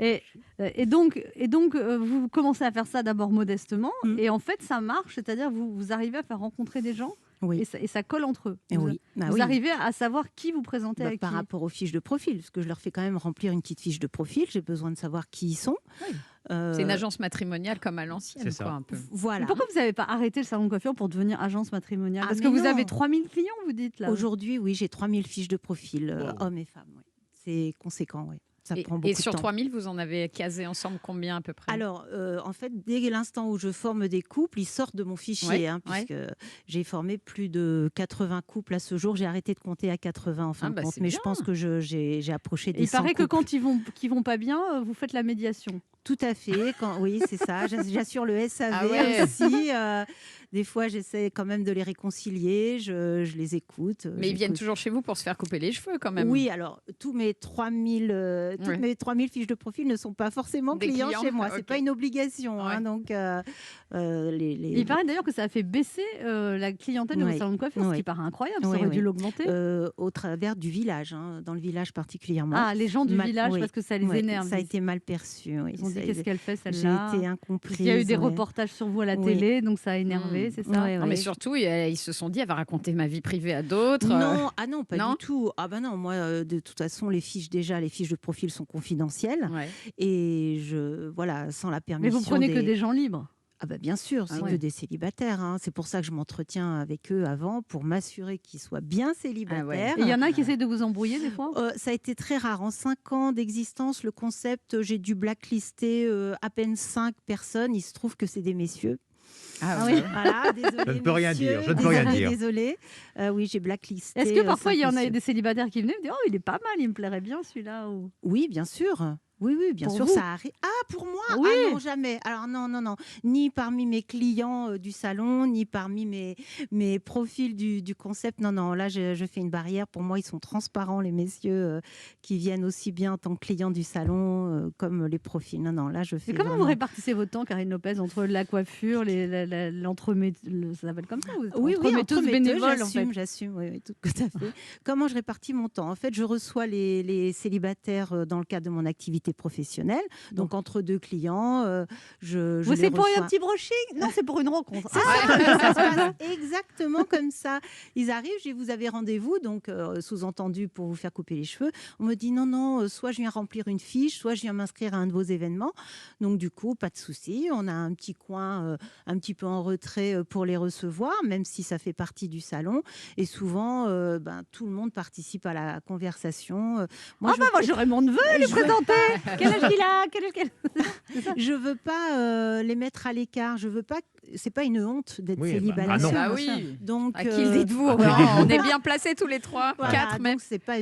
Et donc, vous commencez à faire ça d'abord modestement, Mm. et en fait, ça marche, c'est-à-dire vous arrivez à faire rencontrer des gens, Oui. et ça colle entre eux. Et Vous, oui. Bah vous oui. arrivez à savoir qui vous présentez à Par qui. rapport aux fiches de profil, parce que je leur fais quand même remplir une petite fiche de profil, j'ai besoin de savoir qui ils sont. Oui. C'est une agence matrimoniale comme à l'ancienne, C'est ça. quoi, un peu. Voilà. Mais pourquoi vous n'avez pas arrêté le salon de coiffure pour devenir agence matrimoniale? Ah, Parce que mais vous non. avez 3000 clients, vous dites là. Aujourd'hui, oui, j'ai 3000 fiches de profil, Wow. hommes et femmes. Oui. C'est conséquent, oui. Ça prend beaucoup Et de sur temps. 3000, vous en avez casé ensemble combien à peu près? Alors, en fait, dès l'instant où je forme des couples, ils sortent de mon fichier, Ouais, hein, ouais. puisque j'ai formé plus de 80 couples à ce jour. J'ai arrêté de compter à 80 en fin de compte, c'est mais bien. je pense que j'ai approché Et des il 100 paraît que couples. quand ils vont pas bien, vous faites la médiation. Tout à fait. Oui, c'est ça. J'assure le SAV Ah ouais. aussi. Des fois, j'essaie quand même de les réconcilier. Je les écoute. Mais ils viennent j'écoute. toujours chez vous pour se faire couper les cheveux quand même. Oui, alors toutes mes 3000 fiches de profil ne sont pas forcément Des clients clients, chez moi. C'est ok. pas une obligation. Ouais. Hein, donc, Et il paraît d'ailleurs que ça a fait baisser la clientèle de vos Oui. salons de coiffure, ce Oui. qui paraît incroyable. Oui, Ça aurait dû oui. l'augmenter. Au travers du village, hein, dans le village particulièrement. Ah, les gens du village, oui. parce que ça les Ouais, énerve. ça a été mal perçu. Oui. Ils ont dit Ça a qu'est-ce été- qu'elle fait J'ai celle-là. été incomprise. Il y a eu des ouais. reportages sur vous à la Oui. télé, donc ça a énervé, c'est ça. Ouais, Non, mais ouais. surtout, ils se sont dit, elle va raconter ma vie privée à d'autres. Non, non, pas non du tout. Ah ben non, moi, de toute façon, les fiches de profil sont confidentielles. Ouais. Et voilà, sans la Mais permission vous prenez que des gens libres. Ah bah bien sûr, c'est ouais. que des célibataires. Hein. C'est pour ça que je m'entretiens avec eux avant, pour m'assurer qu'ils soient bien célibataires. Et il y en a qui essaient de vous embrouiller des fois. Ça a été très rare. En 5 ans d'existence, le concept, j'ai dû blacklister à peine 5 personnes. Il se trouve que c'est des messieurs. Ah oui. Voilà, désolé. Je ne peux rien messieurs, dire, je ne peux rien dire. Désolée. Oui, j'ai blacklisté. Est-ce que parfois 5 il y en a messieurs. des célibataires qui venaient et me dire oh il est pas mal, il me plairait bien celui-là ou... Oui, bien sûr. Oui, bien Pour sûr, vous ça arrive. Ah, pour moi Oui. Ah non, jamais. Alors non. Ni parmi mes clients du salon, ni parmi mes profils du concept. Non. Là, je fais une barrière. Pour moi, ils sont transparents, les messieurs qui viennent aussi bien en tant que clients du salon comme les profils. Non, là, je fais Mais comment vraiment... vous répartissez votre temps, Karine Lopez, entre la coiffure, ça s'appelle comme ça, vous êtes entremetteuse bénévole en fait. J'assume, oui, tout à fait. Comment je répartis mon temps? En fait, je reçois les célibataires dans le cadre de mon activité professionnelle. Donc, entre 2 clients, je Vous, les c'est pour reçois. un petit brushing? Non, c'est pour une rencontre. Ça se passe exactement comme ça. Ils arrivent, je dis, vous avez rendez-vous, donc sous-entendu pour vous faire couper les cheveux. On me dit non, soit je viens remplir une fiche, soit je viens m'inscrire à un de vos événements. Donc du coup, pas de souci. On a un petit coin un petit peu en retrait pour les recevoir, même si ça fait partie du salon. Et souvent, tout le monde participe à la conversation. Moi, j'aurais mon neveu à lui présenter. Quel âge il a? Je veux pas les mettre à l'écart. Je veux pas. C'est pas une honte d'être célibataire. non. Ah oui. Donc, À qui le dites-vous? On est bien placés tous les trois, voilà, 4 même. donc c'est pas une